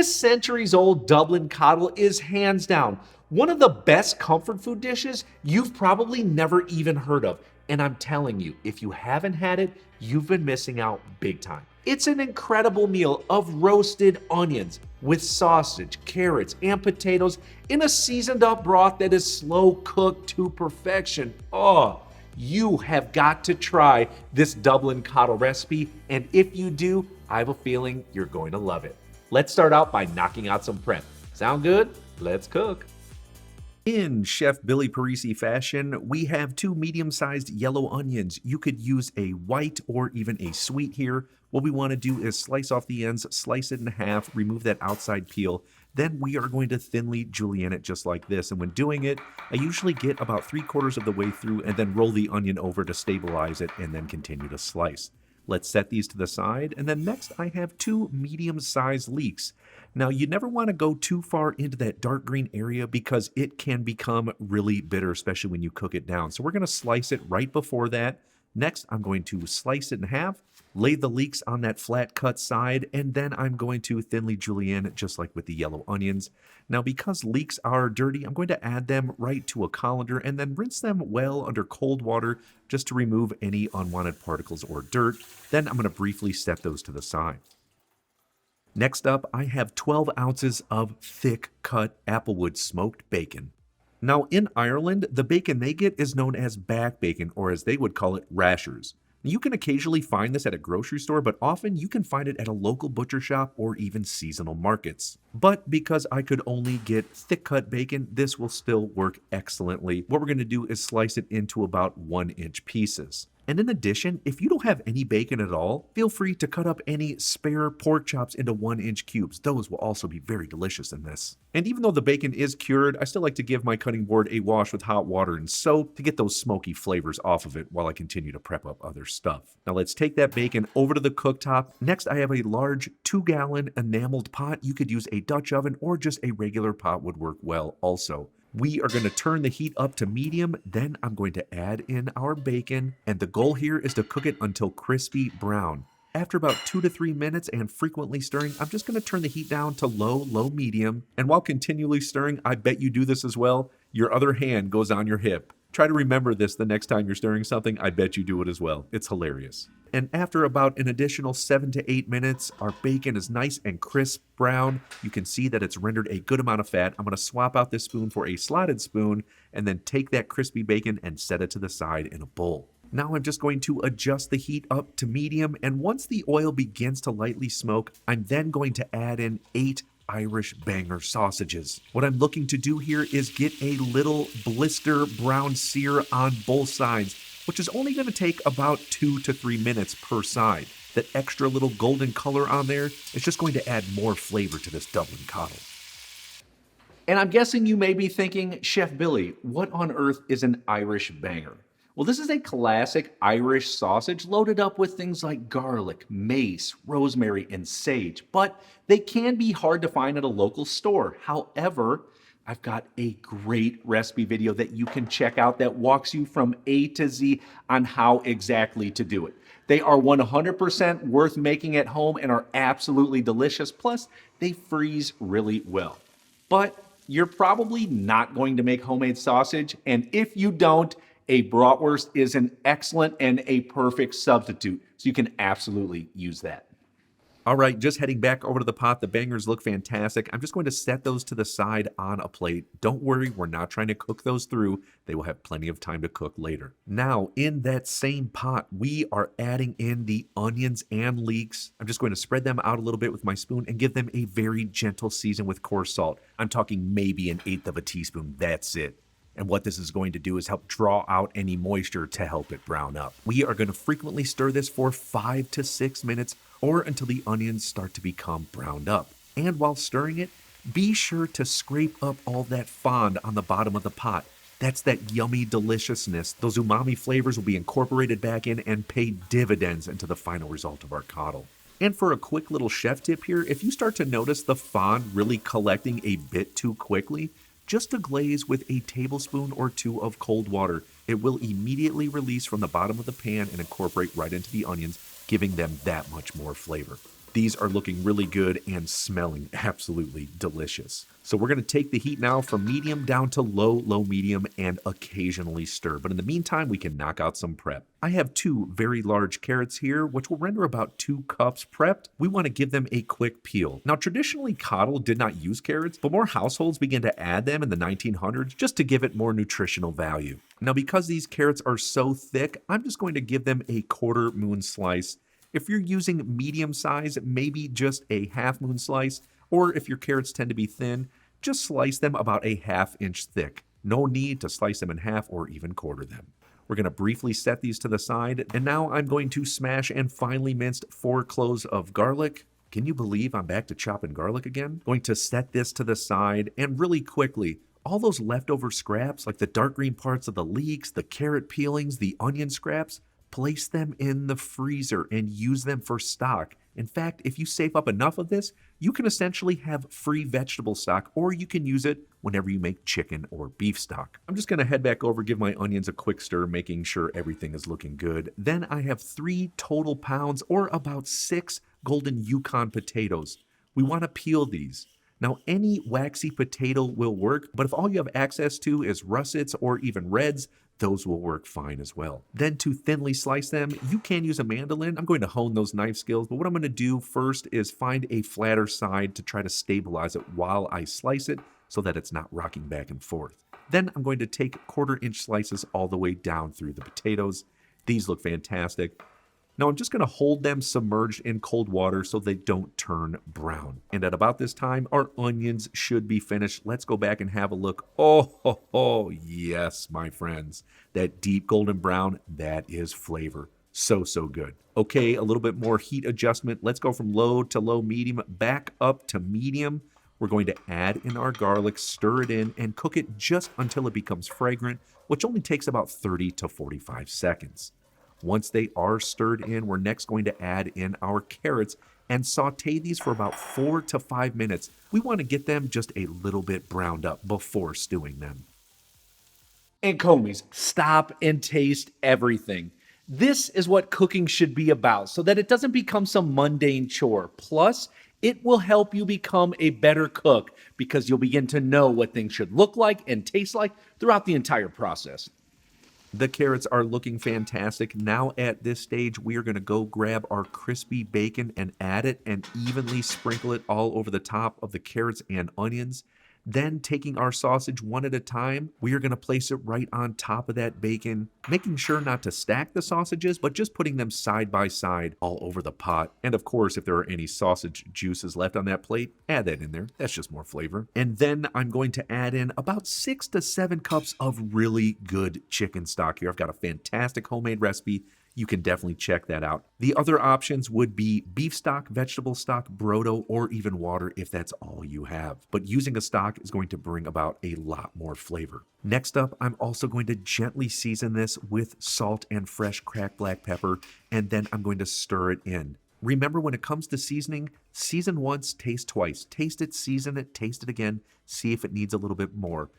This centuries-old Dublin Coddle is hands down one of the best comfort food dishes you've probably never even heard of. And I'm telling you, if you haven't had it, you've been missing out big time. It's an incredible meal of roasted onions with sausage, carrots, and potatoes in a seasoned up broth that is slow cooked to perfection. Oh, you have got to try this Dublin Coddle recipe, and if you do, I have a feeling you're going to love it. Let's start out by knocking out some prep. Sound good? Let's cook. In Chef Billy Parisi fashion, we have 2 medium-sized yellow onions. You could use a white or even a sweet here. What we want to do is slice off the ends, slice it in half, remove that outside peel. Then we are going to thinly julienne it just like this. And when doing it, I usually get about 3/4 of the way through and then roll the onion over to stabilize it and then continue to slice. Let's set these to the side. And then next I have 2 medium-sized leeks. Now, you never want to go too far into that dark green area because it can become really bitter, especially when you cook it down. So we're going to slice it right before that. Next, I'm going to slice it in half, lay the leeks on that flat cut side, and then I'm going to thinly julienne it just like with the yellow onions. Now, because leeks are dirty, I'm going to add them right to a colander and then rinse them well under cold water just to remove any unwanted particles or dirt. Then I'm going to briefly set those to the side. Next up, I have 12 ounces of thick cut applewood smoked bacon. Now in Ireland, the bacon they get is known as back bacon, or as they would call it, rashers. You can occasionally find this at a grocery store, but often you can find it at a local butcher shop or even seasonal markets. But because I could only get thick cut bacon, this will still work excellently. What we're going to do is slice it into about 1-inch pieces. And in addition, if you don't have any bacon at all, feel free to cut up any spare pork chops into 1-inch cubes. Those will also be very delicious in this. And even though the bacon is cured, I still like to give my cutting board a wash with hot water and soap to get those smoky flavors off of it while I continue to prep up other stuff. Now let's take that bacon over to the cooktop. Next, I have a large 2-gallon enameled pot. You could use a Dutch oven or just a regular pot would work well also. We are going to turn the heat up to medium, then I'm going to add in our bacon, and the goal here is to cook it until crispy brown. After about 2 to 3 minutes and frequently stirring, I'm just going to turn the heat down to low, medium, and while continually stirring, I bet you do this as well, your other hand goes on your hip. Try to remember this the next time you're stirring something. I bet you do it as well. It's hilarious. And after about an additional 7 to 8 minutes, our bacon is nice and crisp brown. You can see that it's rendered a good amount of fat. I'm going to swap out this spoon for a slotted spoon and then take that crispy bacon and set it to the side in a bowl. Now I'm just going to adjust the heat up to medium, and once the oil begins to lightly smoke, I'm then going to add in 8 Irish banger sausages. What I'm looking to do here is get a little blister brown sear on both sides, which is only going to take about 2 to 3 minutes per side. That extra little golden color on there is just going to add more flavor to this Dublin Coddle. And I'm guessing you may be thinking, Chef Billy, what on earth is an Irish banger? Well, this is a classic Irish sausage loaded up with things like garlic, mace, rosemary, and sage, but they can be hard to find at a local store. However, I've got a great recipe video that you can check out that walks you from A to Z on how exactly to do it. They are 100% worth making at home and are absolutely delicious, plus they freeze really well. But you're probably not going to make homemade sausage, and if you don't, a bratwurst is an excellent and a perfect substitute, so you can absolutely use that. All right, just heading back over to the pot. The bangers look fantastic. I'm just going to set those to the side on a plate. Don't worry, we're not trying to cook those through. They will have plenty of time to cook later. Now, in that same pot, we are adding in the onions and leeks. I'm just going to spread them out a little bit with my spoon and give them a very gentle season with coarse salt. I'm talking maybe 1/8 of a teaspoon. That's it. And what this is going to do is help draw out any moisture to help it brown up. We are going to frequently stir this for 5 to 6 minutes or until the onions start to become browned up. And while stirring it, be sure to scrape up all that fond on the bottom of the pot. That's that yummy deliciousness. Those umami flavors will be incorporated back in and pay dividends into the final result of our coddle. And for a quick little chef tip here, if you start to notice the fond really collecting a bit too quickly, just a glaze with a tablespoon or 2 of cold water. It will immediately release from the bottom of the pan and incorporate right into the onions, giving them that much more flavor. These are looking really good and smelling absolutely delicious. So we're going to take the heat now from medium down to low, low, medium, and occasionally stir. But in the meantime, we can knock out some prep. I have 2 very large carrots here, which will render about 2 cups prepped. We want to give them a quick peel. Now, traditionally, Coddle did not use carrots, but more households began to add them in the 1900s just to give it more nutritional value. Now, because these carrots are so thick, I'm just going to give them a 1/4 moon slice. If you're using medium size, maybe just a 1/2 moon slice, or if your carrots tend to be thin, just slice them about a 1/2 inch thick. No need to slice them in half or even quarter them. We're going to briefly set these to the side, and now I'm going to smash and finely minced 4 cloves of garlic. Can you believe I'm back to chopping garlic again? Going to set this to the side, and really quickly, all those leftover scraps, like the dark green parts of the leeks, the carrot peelings, the onion scraps, place them in the freezer and use them for stock. In fact, if you save up enough of this, you can essentially have free vegetable stock, or you can use it whenever you make chicken or beef stock. I'm just going to head back over, give my onions a quick stir, making sure everything is looking good. Then I have 3 total pounds, or about 6 golden Yukon potatoes. We want to peel these. Now, any waxy potato will work, but if all you have access to is russets or even reds, those will work fine as well. Then to thinly slice them, you can use a mandolin. I'm going to hone those knife skills, but what I'm going to do first is find a flatter side to try to stabilize it while I slice it so that it's not rocking back and forth. Then I'm going to take 1/4 inch slices all the way down through the potatoes. These look fantastic. Now I'm just going to hold them submerged in cold water so they don't turn brown. And at about this time, our onions should be finished. Let's go back and have a look. Oh, yes, my friends. That deep golden brown, that is flavor. So good. Okay, a little bit more heat adjustment. Let's go from low to low medium, back up to medium. We're going to add in our garlic, stir it in, and cook it just until it becomes fragrant, which only takes about 30 to 45 seconds. Once they are stirred in, we're next going to add in our carrots and saute these for about 4 to 5 minutes. We want to get them just a little bit browned up before stewing them. And Comies, stop and taste everything. This is what cooking should be about so that it doesn't become some mundane chore. Plus, it will help you become a better cook because you'll begin to know what things should look like and taste like throughout the entire process. The carrots are looking fantastic. Now at this stage, we are going to go grab our crispy bacon and add it and evenly sprinkle it all over the top of the carrots and onions. Then taking our sausage one at a time, we are going to place it right on top of that bacon, making sure not to stack the sausages, but just putting them side by side all over the pot. And of course, if there are any sausage juices left on that plate, add that in there. That's just more flavor. And then I'm going to add in about 6 to 7 cups of really good chicken stock here. I've got a fantastic homemade recipe. You can definitely check that out. The other options would be beef stock, vegetable stock, brodo, or even water if that's all you have. But using a stock is going to bring about a lot more flavor. Next up, I'm also going to gently season this with salt and fresh cracked black pepper, and then I'm going to stir it in. Remember, when it comes to seasoning, season once, taste twice. Taste it, season it, taste it again, see if it needs a little bit more.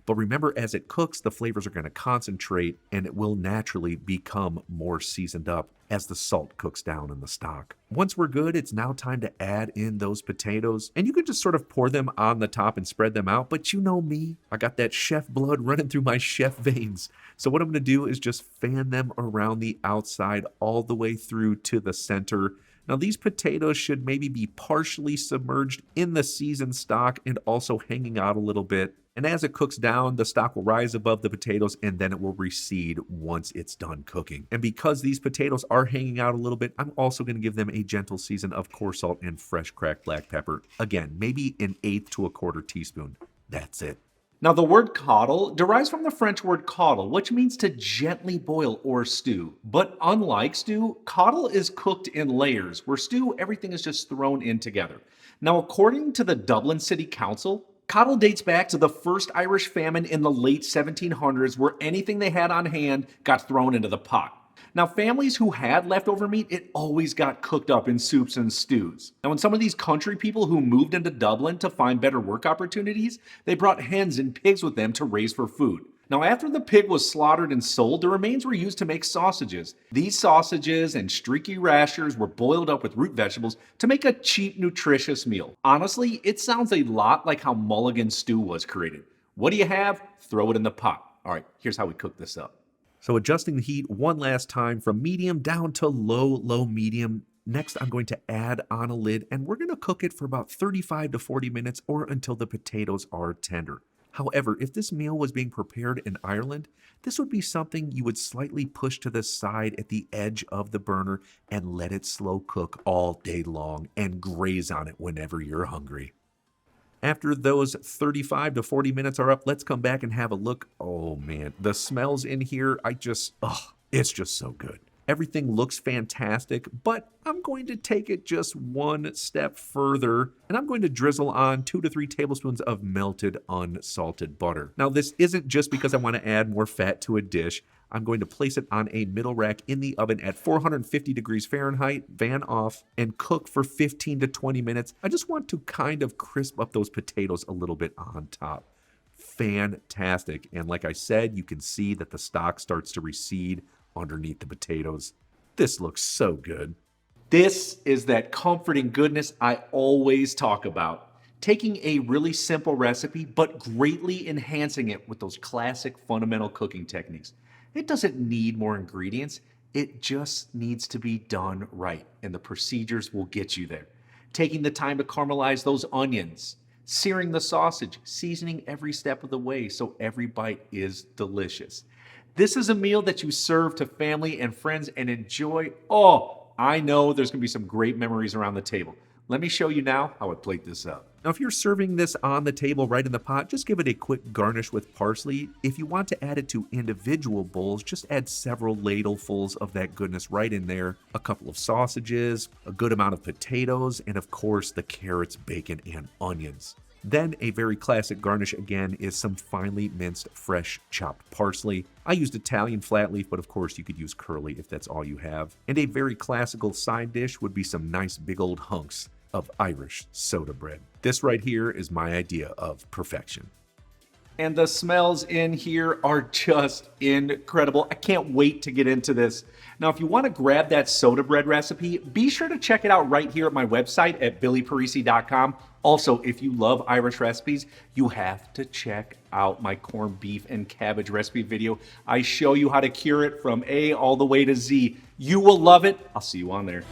But remember, as it cooks, the flavors are going to concentrate and it will naturally become more seasoned up as the salt cooks down in the stock. Once we're good, it's now time to add in those potatoes. And you can just sort of pour them on the top and spread them out. But you know me, I got that chef blood running through my chef veins. So what I'm going to do is just fan them around the outside all the way through to the center. Now these potatoes should maybe be partially submerged in the seasoned stock and also hanging out a little bit. And as it cooks down, the stock will rise above the potatoes and then it will recede once it's done cooking. And because these potatoes are hanging out a little bit, I'm also going to give them a gentle season of coarse salt and fresh cracked black pepper. Again, maybe 1/8 to 1/4 teaspoon. That's it. Now, the word coddle derives from the French word caudle, which means to gently boil or stew. But unlike stew, coddle is cooked in layers, where stew, everything is just thrown in together. Now, according to the Dublin City Council, coddle dates back to the first Irish famine in the late 1700s, where anything they had on hand got thrown into the pot. Now, families who had leftover meat, it always got cooked up in soups and stews. Now, when some of these country people who moved into Dublin to find better work opportunities, they brought hens and pigs with them to raise for food. Now, after the pig was slaughtered and sold, the remains were used to make sausages. These sausages and streaky rashers were boiled up with root vegetables to make a cheap, nutritious meal. Honestly, it sounds a lot like how mulligan stew was created. What do you have? Throw it in the pot. All right, here's how we cook this up. So adjusting the heat one last time from medium down to low medium. Next, I'm going to add on a lid and we're going to cook it for about 35 to 40 minutes or until the potatoes are tender. However, if this meal was being prepared in Ireland, this would be something you would slightly push to the side at the edge of the burner and let it slow cook all day long and graze on it whenever you're hungry. After those 35 to 40 minutes are up, let's come back and have a look. Oh man, the smells in here, it's just so good. Everything looks fantastic, but I'm going to take it just one step further, and I'm going to drizzle on 2 to 3 tablespoons of melted unsalted butter. Now, this isn't just because I want to add more fat to a dish. I'm going to place it on a middle rack in the oven at 450 degrees Fahrenheit, fan off, and cook for 15 to 20 minutes. I just want to kind of crisp up those potatoes a little bit on top. Fantastic. And like I said, you can see that the stock starts to recede underneath the potatoes. This looks so good. This is that comforting goodness I always talk about. Taking a really simple recipe, but greatly enhancing it with those classic fundamental cooking techniques. It doesn't need more ingredients. It just needs to be done right, and the procedures will get you there. Taking the time to caramelize those onions, searing the sausage, seasoning every step of the way so every bite is delicious. This is a meal that you serve to family and friends and enjoy. Oh, I know there's going to be some great memories around the table. Let me show you now how I plate this up. Now, if you're serving this on the table right in the pot, just give it a quick garnish with parsley. If you want to add it to individual bowls, just add several ladlefuls of that goodness right in there. A couple of sausages, a good amount of potatoes, and of course the carrots, bacon, and onions. Then a very classic garnish again is some finely minced fresh chopped parsley. I used Italian flat leaf, but of course you could use curly if that's all you have. And a very classical side dish would be some nice big old hunks of Irish soda bread. This right here is my idea of perfection. And the smells in here are just incredible. I can't wait to get into this. Now, if you want to grab that soda bread recipe, be sure to check it out right here at my website at billyparisi.com. Also, if you love Irish recipes, you have to check out my corned beef and cabbage recipe video. I show you how to cure it from A all the way to Z. You will love it. I'll see you on there.